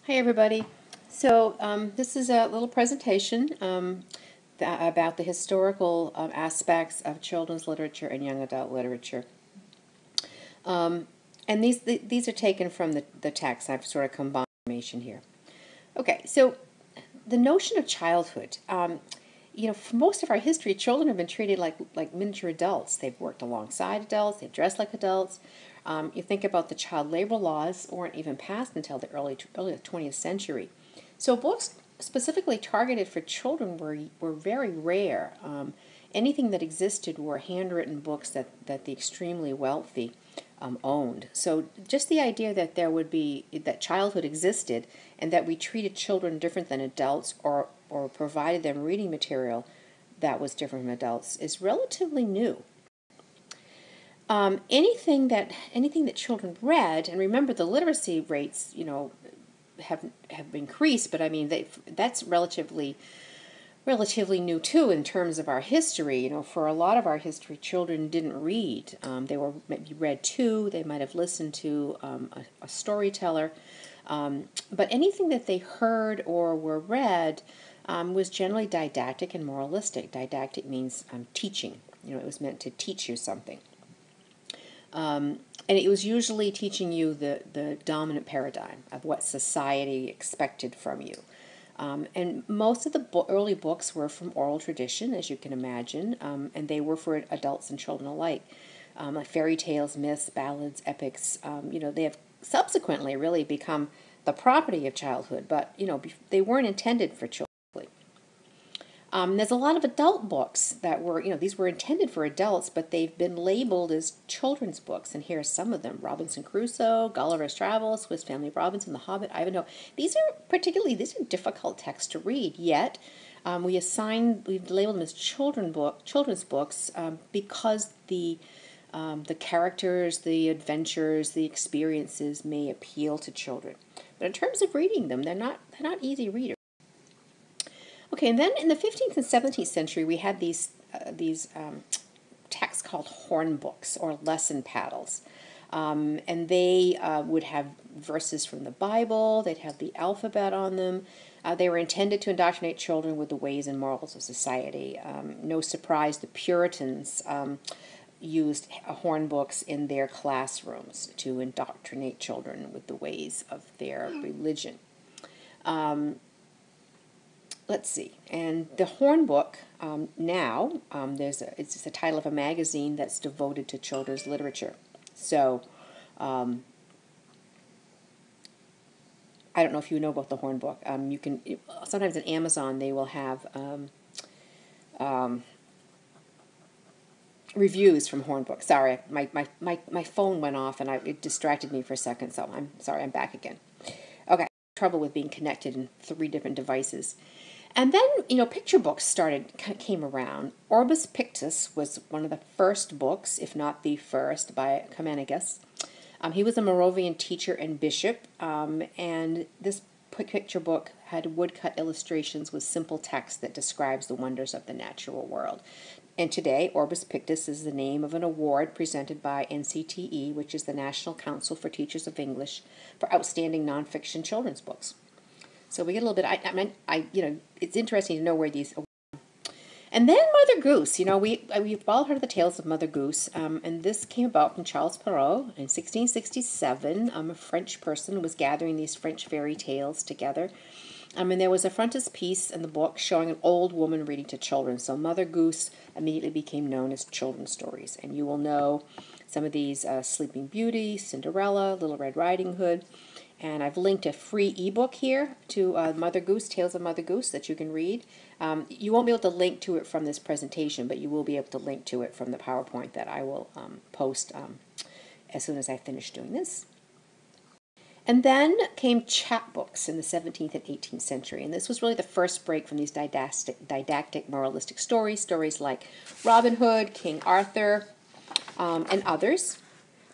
Hi everybody. So this is a little presentation about the historical aspects of children's literature and young adult literature. And these are taken from the text. I've sort of combined information here. Okay, so the notion of childhood. For most of our history, children have been treated like miniature adults. They've worked alongside adults. They've dressed like adults. You think about the child labor laws weren't even passed until the early 20th century. So books specifically targeted for children were very rare. Anything that existed were handwritten books that the extremely wealthy owned. So just the idea that that childhood existed and that we treated children different than adults or provided them reading material that was different from adults is relatively new. Anything that children read, and remember the literacy rates, have increased, but I mean that's relatively new too in terms of our history. For a lot of our history, children didn't read. They were maybe read to. They might have listened to a storyteller, but anything that they heard or were read was generally didactic and moralistic. Didactic means teaching. It was meant to teach you something. And it was usually teaching you the dominant paradigm of what society expected from you. And most of the early books were from oral tradition, as you can imagine, and they were for adults and children alike. Like fairy tales, myths, ballads, epics, they have subsequently really become the property of childhood, but, they weren't intended for children. There's a lot of adult books that were, these were intended for adults, but they've been labeled as children's books. And here are some of them: Robinson Crusoe, Gulliver's Travels, Swiss Family Robinson, The Hobbit, Ivanhoe. These are difficult texts to read, yet we've labeled them as children's books because the characters, the adventures, the experiences may appeal to children. But in terms of reading them, they're not easy readers. Okay, and then in the 15th and 17th century, we had these texts called horn books or lesson paddles. And they would have verses from the Bible. They'd have the alphabet on them. They were intended to indoctrinate children with the ways and morals of society. No surprise, the Puritans used horn books in their classrooms to indoctrinate children with the ways of their religion. Let's see, and the horn book now, it's the title of a magazine that's devoted to children's literature. So, I don't know if you know about the horn book. You can sometimes on Amazon they will have reviews from horn books. Sorry, my phone went off and it distracted me for a second. So I'm sorry. I'm back again. Okay, trouble with being connected in 3 different devices. And then, picture books came around. Orbis Pictus was one of the first books, if not the first, by Comenius. He was a Moravian teacher and bishop, and this picture book had woodcut illustrations with simple text that describes the wonders of the natural world. And today, Orbis Pictus is the name of an award presented by NCTE, which is the National Council for Teachers of English, for outstanding nonfiction children's books. So we get a little bit. It's interesting to know where these. And then Mother Goose. We've all heard of the tales of Mother Goose, and this came about from Charles Perrault in 1667. A French person was gathering these French fairy tales together, and there was a frontispiece in the book showing an old woman reading to children. So Mother Goose immediately became known as children's stories, and you will know some of these: Sleeping Beauty, Cinderella, Little Red Riding Hood. And I've linked a free ebook here to Mother Goose, Tales of Mother Goose, that you can read. You won't be able to link to it from this presentation, but you will be able to link to it from the PowerPoint that I will post as soon as I finish doing this. And then came chapbooks in the 17th and 18th century, and this was really the first break from these didactic moralistic stories like Robin Hood, King Arthur, and others.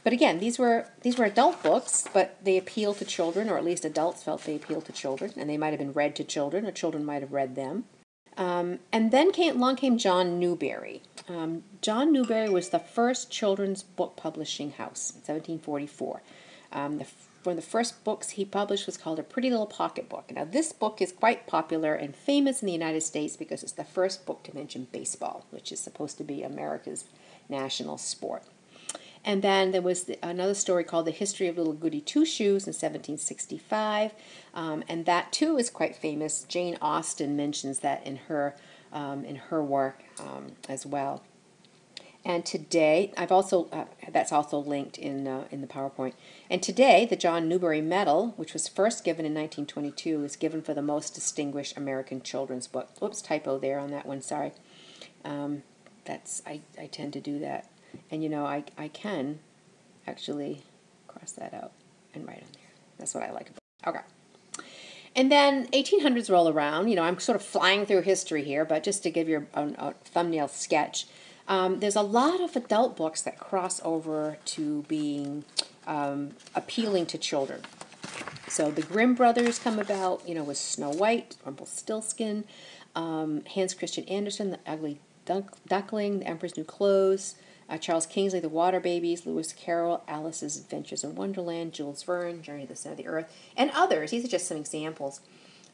But again, these were adult books, but they appeal to children, or at least adults felt they appealed to children, and they might have been read to children, or children might have read them. And then along came John Newbery. John Newbery was the first children's book publishing house in 1744. The one of the first books he published was called A Pretty Little Pocketbook. Now, this book is quite popular and famous in the United States because it's the first book to mention baseball, which is supposed to be America's national sport. And then there was another story called The History of Little Goody Two-Shoes in 1765, and that too is quite famous. Jane Austen mentions that in her work as well. And today, I've also that's also linked in the PowerPoint. And today, the John Newbery Medal, which was first given in 1922, is given for the most distinguished American children's book. Oops, typo there on that one. Sorry. I tend to do that. And, you know, I can actually cross that out and write on there. That's what I like about it. Okay. And then 1800s roll around. You know, I'm sort of flying through history here, but just to give you a thumbnail sketch, there's a lot of adult books that cross over to being appealing to children. So the Grimm brothers come about, you know, with Snow White, Rumpelstiltskin, Hans Christian Andersen, The Ugly Duckling, The Emperor's New Clothes, Charles Kingsley, The Water Babies, Lewis Carroll, Alice's Adventures in Wonderland, Jules Verne, Journey to the Center of the Earth, and others. These are just some examples.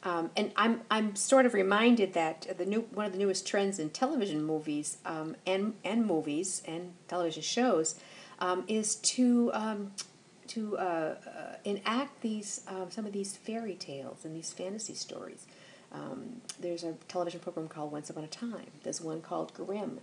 And I'm sort of reminded that one of the newest trends in television movies and movies and television shows is to enact these some of these fairy tales and these fantasy stories. There's a television program called Once Upon a Time. There's one called Grimm.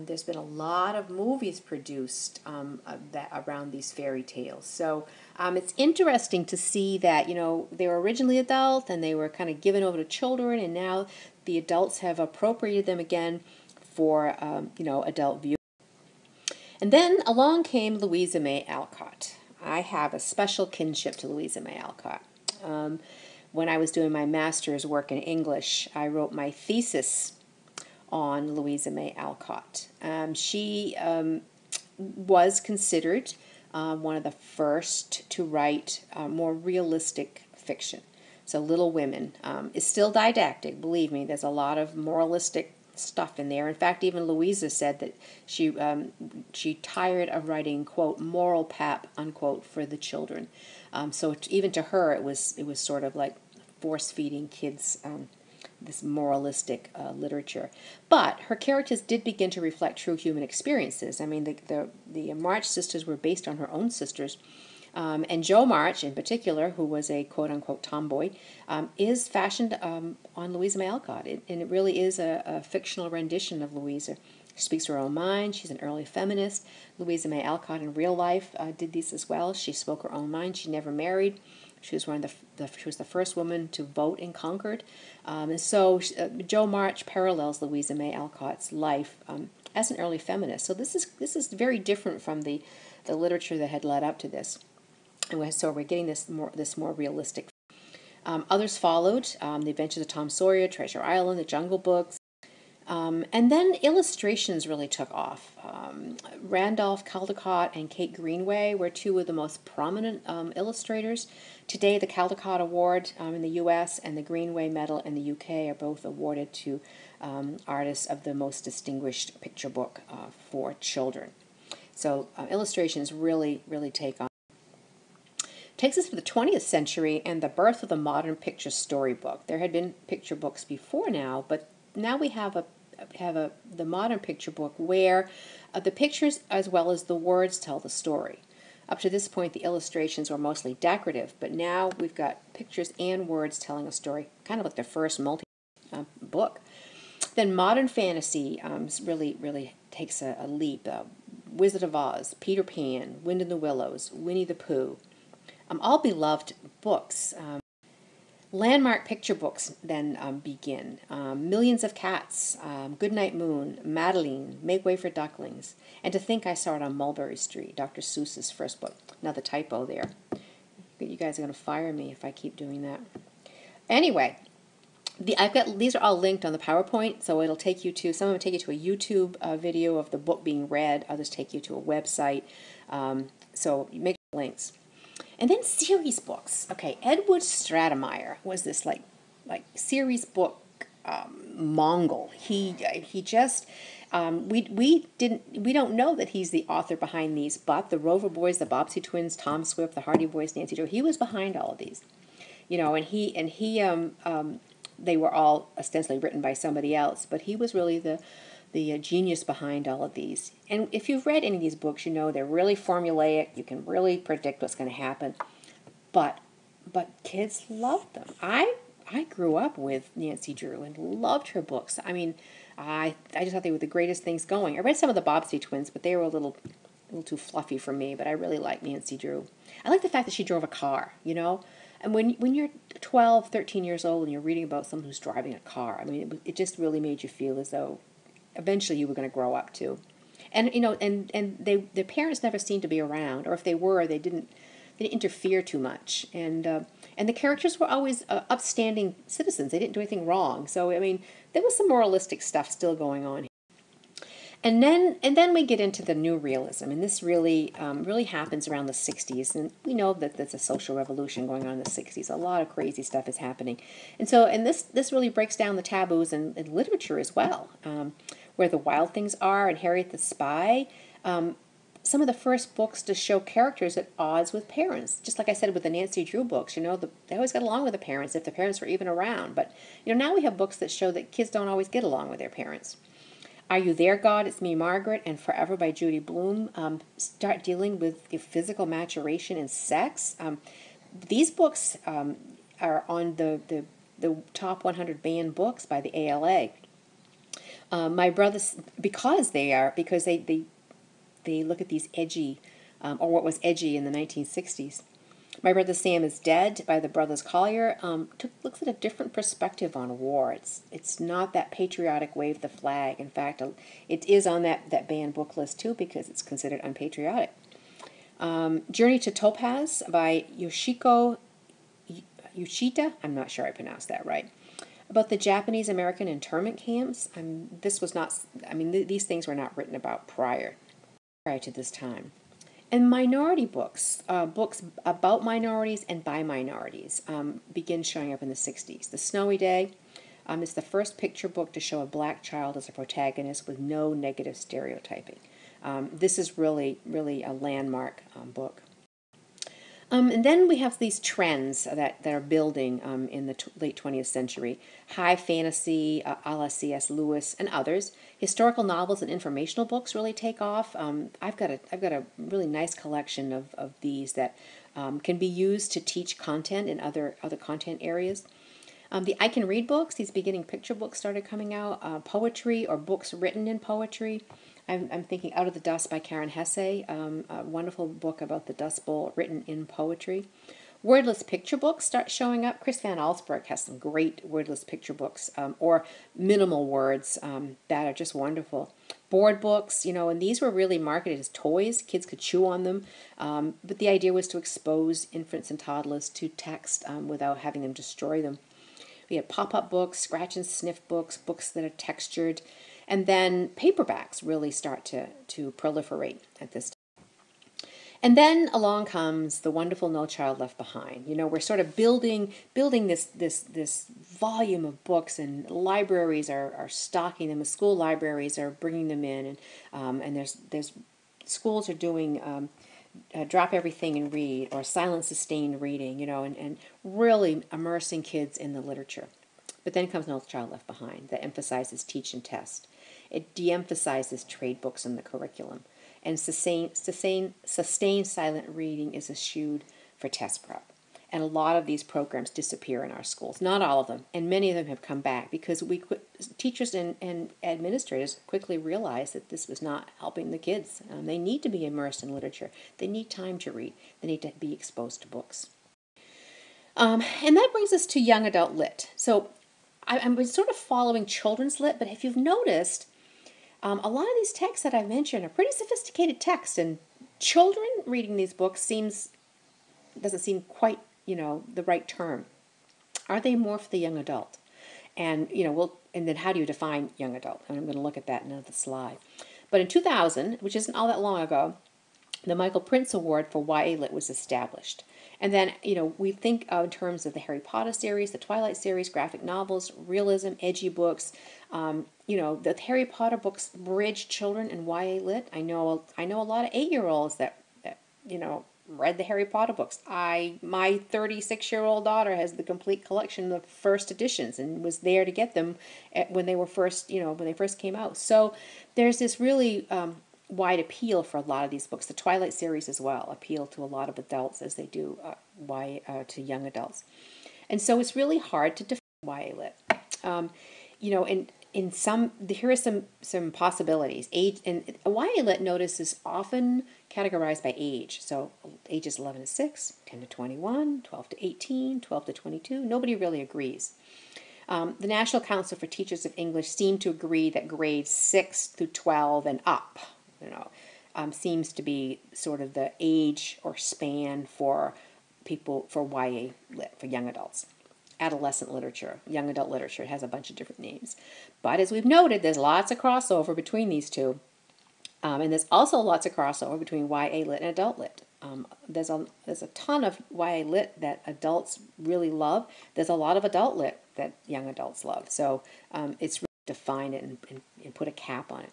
There's been a lot of movies produced around these fairy tales. So it's interesting to see that, you know, they were originally adult and they were kind of given over to children, and now the adults have appropriated them again for, you know, adult viewing. And then along came Louisa May Alcott. I have a special kinship to Louisa May Alcott. When I was doing my master's work in English, I wrote my thesis on Louisa May Alcott. She was considered one of the first to write more realistic fiction. So Little Women is still didactic, believe me. There's a lot of moralistic stuff in there. In fact, even Louisa said that she tired of writing, quote, moral pap, unquote, for the children. So even to her, it was sort of like force-feeding kids this moralistic literature. But her characters did begin to reflect true human experiences. I mean, the March sisters were based on her own sisters. And Jo March, in particular, who was a quote-unquote tomboy, is fashioned on Louisa May Alcott. And it really is a fictional rendition of Louisa. She speaks her own mind. She's an early feminist. Louisa May Alcott in real life did these as well. She spoke her own mind. She never married. She was she was the first woman to vote in Concord. And so Jo March parallels Louisa May Alcott's life as an early feminist. So this is very different from the literature that had led up to this. And so we're getting this more realistic. Others followed, The Adventures of Tom Sawyer, Treasure Island, The Jungle Books. And then illustrations really took off. Randolph Caldecott and Kate Greenaway were two of the most prominent illustrators. Today, the Caldecott Award in the U.S. and the Greenaway Medal in the U.K. are both awarded to artists of the most distinguished picture book for children. So illustrations really take on. Takes us to the 20th century and the birth of the modern picture storybook. There had been picture books before now, but now we have the modern picture book where the pictures as well as the words tell the story. Up to this point, the illustrations were mostly decorative, but now we've got pictures and words telling a story, kind of like the first book. Then modern fantasy really takes a leap. Wizard of Oz, Peter Pan, Wind in the Willows, Winnie the Pooh. All beloved books. Landmark picture books then begin. Millions of Cats, Goodnight Moon, Madeline, Make Way for Ducklings. And to think I saw it on Mulberry Street, Dr. Seuss's first book. Another typo there. You guys are going to fire me if I keep doing that. Anyway, these are all linked on the PowerPoint, so it'll take you to, some of them take you to a YouTube video of the book being read, others take you to a website. So you make links. And then series books. Okay, Edward Stratemeyer was this like series book Mongol. He just we don't know that he's the author behind these, but the Rover Boys, the Bobbsey Twins, Tom Swift, the Hardy Boys, Nancy Drew, he was behind all of these, and he they were all ostensibly written by somebody else, but he was really the genius behind all of these. And if you've read any of these books, they're really formulaic. You can really predict what's going to happen, but kids loved them. I grew up with Nancy Drew and loved her books. I mean, I just thought they were the greatest things going. I read some of the Bobbsey Twins, but they were a little too fluffy for me. But I really liked Nancy Drew. I like the fact that she drove a car. And when you're 12, 13 years old and you're reading about someone who's driving a car, I mean, it just really made you feel as though eventually you were going to grow up too. And their parents never seemed to be around, or if they were, they didn't interfere too much. And the characters were always upstanding citizens. They didn't do anything wrong. So I mean, there was some moralistic stuff still going on. And then we get into the new realism, and this really happens around the 60s. And we know that there's a social revolution going on in the 60s. A lot of crazy stuff is happening, and this really breaks down the taboos in literature as well, where the Wild Things are and Harriet the Spy. Some of the first books to show characters at odds with parents. Just like I said with the Nancy Drew books, they always got along with the parents if the parents were even around. But now we have books that show that kids don't always get along with their parents. Are You There, God? It's Me, Margaret, and Forever by Judy Blume start dealing with physical maturation and sex. These books are on the top 100 banned books by the ALA. My brothers, because they look at these edgy, or what was edgy in the 1960s. My Brother Sam Is Dead by the Brothers Collier looks at a different perspective on war. It's not that patriotic wave the flag. In fact, it is on that banned book list too because it's considered unpatriotic. Journey to Topaz by Yoshiko Uchita. I'm not sure I pronounced that right. About the Japanese-American internment camps. These things were not written about prior to this time. And minority books, books about minorities and by minorities, begin showing up in the 60s. The Snowy Day is the first picture book to show a black child as a protagonist with no negative stereotyping. This is really, really a landmark book. And then we have these trends that are building in the late 20th century. High fantasy, a la C.S. Lewis, and others. Historical novels and informational books really take off. I've got a really nice collection of these that can be used to teach content in other content areas. The I Can Read books, these beginning picture books started coming out. Poetry or books written in poetry. I'm thinking Out of the Dust by Karen Hesse, a wonderful book about the Dust Bowl written in poetry. Wordless picture books start showing up. Chris Van Allsburg has some great wordless picture books, or minimal words that are just wonderful. Board books, and these were really marketed as toys. Kids could chew on them, but the idea was to expose infants and toddlers to text without having them destroy them. We had pop-up books, scratch and sniff books, books that are textured. And then paperbacks really start to proliferate at this time. And then along comes the wonderful No Child Left Behind. We're sort of building this volume of books, and libraries are stocking them. School libraries are bringing them in, and there's schools are doing drop everything and read, or silent sustained reading, and really immersing kids in the literature. But then comes No Child Left Behind that emphasizes teach and test. It de-emphasizes trade books in the curriculum. And sustained silent reading is eschewed for test prep. And a lot of these programs disappear in our schools. Not all of them, and many of them have come back because teachers and administrators quickly realized that this was not helping the kids. They need to be immersed in literature. They need time to read. They need to be exposed to books. And that brings us to young adult lit. So I'm sort of following children's lit, but if you've noticed, a lot of these texts that I mentioned are pretty sophisticated texts, and children reading these books doesn't seem quite, the right term. Are they more for the young adult? And, and then how do you define young adult? And I'm going to look at that in another slide. But in 2000, which isn't all that long ago, the Michael Prince Award for YA Lit was established. And then, we think in terms of the Harry Potter series, the Twilight series, graphic novels, realism, edgy books. The Harry Potter books bridge children and YA Lit. I know a lot of 8-year-olds that read the Harry Potter books. My 36-year-old daughter has the complete collection of first editions and was there to get them when they first came out. So there's this really wide appeal for a lot of these books. The Twilight series as well appeal to a lot of adults as they do to young adults. And so it's really hard to define YA Lit. Here are some possibilities. Age and YA Lit notice is often categorized by age. So ages 11 to 6, 10 to 21, 12 to 18, 12 to 22. Nobody really agrees. The National Council for Teachers of English seem to agree that grades 6 through 12 and up, seems to be sort of the age or span for people for YA Lit, for young adults. Adolescent literature, young adult literature, it has a bunch of different names. But as we've noted, there's lots of crossover between these two. And there's also lots of crossover between YA Lit and Adult Lit. There's a ton of YA Lit that adults really love. There's a lot of Adult Lit that young adults love. So it's really define it and put a cap on it.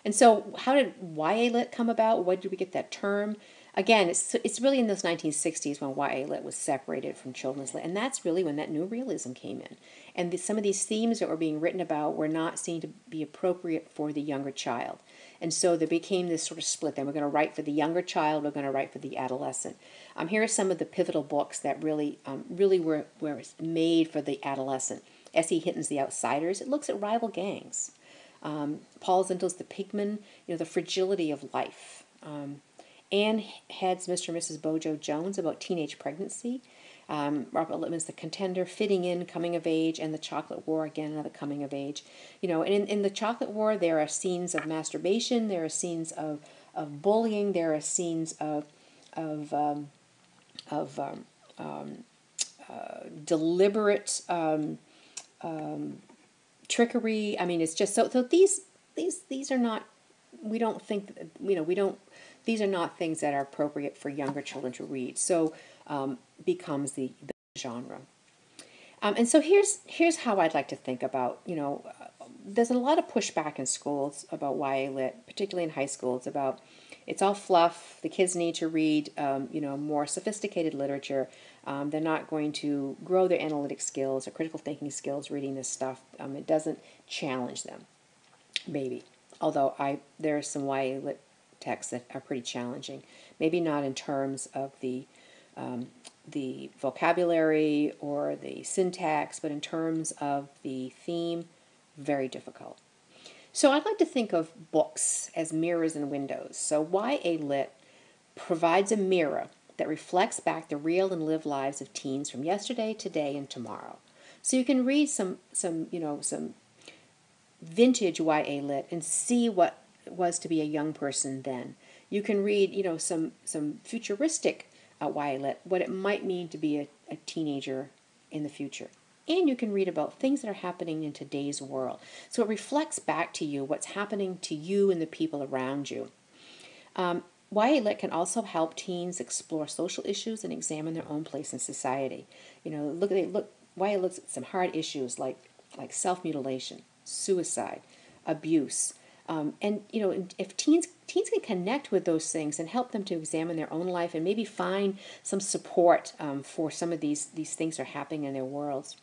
And so how did YA Lit come about? Where did we get that term? Again, it's really in those 1960s when YA Lit was separated from children's lit, and that's really when that new realism came in. And some of these themes that were being written about were not seen to be appropriate for the younger child. And so there became this sort of split. Then we're going to write for the younger child, we're going to write for the adolescent. Here are some of the pivotal books that really were made for the adolescent. S.E. Hinton's The Outsiders. It looks at rival gangs. Paul Zintel's The Pigman, the fragility of life. Anne Head's Mr. and Mrs. Bojo Jones about teenage pregnancy. Robert Lippman's The Contender, Fitting In, Coming of Age, and The Chocolate War, again, another coming of age. And in The Chocolate War, there are scenes of masturbation, there are scenes of bullying, there are scenes of deliberate trickery. I mean, it's just so these are not, we don't think, these are not things that are appropriate for younger children to read. So becomes the genre. And so here's how I'd like to think about, there's a lot of pushback in schools about YA Lit, particularly in high schools, about it's all fluff. The kids need to read, more sophisticated literature. They're not going to grow their analytic skills or critical thinking skills reading this stuff. It doesn't challenge them, maybe. Although there are some YA Lit texts that are pretty challenging. Maybe not in terms of the vocabulary or the syntax, but in terms of the theme, very difficult. So I'd like to think of books as mirrors and windows. So YA Lit provides a mirror that reflects back the real and lived lives of teens from yesterday, today, and tomorrow. So you can read some vintage YA Lit and see what it was to be a young person then. You can read, some futuristic YA Lit, what it might mean to be a teenager in the future. And you can read about things that are happening in today's world. So it reflects back to you what's happening to you and the people around you. YA Lit can also help teens explore social issues and examine their own place in society. YA looks at some hard issues like self-mutilation, suicide, abuse. If teens can connect with those things and help them to examine their own life and maybe find some support for some of these things that are happening in their worlds.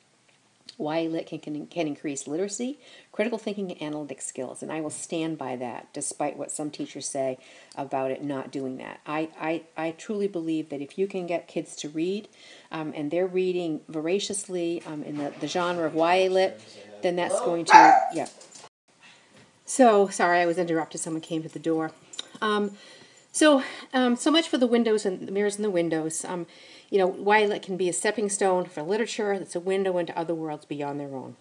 YA Lit can increase literacy, critical thinking, and analytic skills, and I will stand by that, despite what some teachers say about it not doing that. I truly believe that if you can get kids to read, and they're reading voraciously in the genre of YA Lit, then that's going to, yeah. So, sorry, I was interrupted. Someone came to the door. So much for the windows and the mirrors and the windows. YA Lit can be a stepping stone for literature. It's a window into other worlds beyond their own.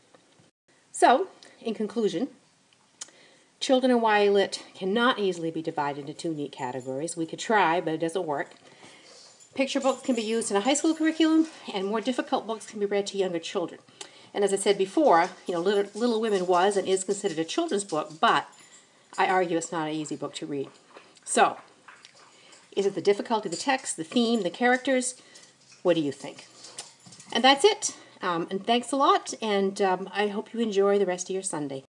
So, in conclusion, children in YA Lit cannot easily be divided into two neat categories. We could try, but it doesn't work. Picture books can be used in a high school curriculum, and more difficult books can be read to younger children. And as I said before, Little Women was and is considered a children's book, but I argue it's not an easy book to read. So, Is it the difficulty of the text, the theme, the characters? What do you think? And that's it. And thanks a lot, and I hope you enjoy the rest of your Sunday.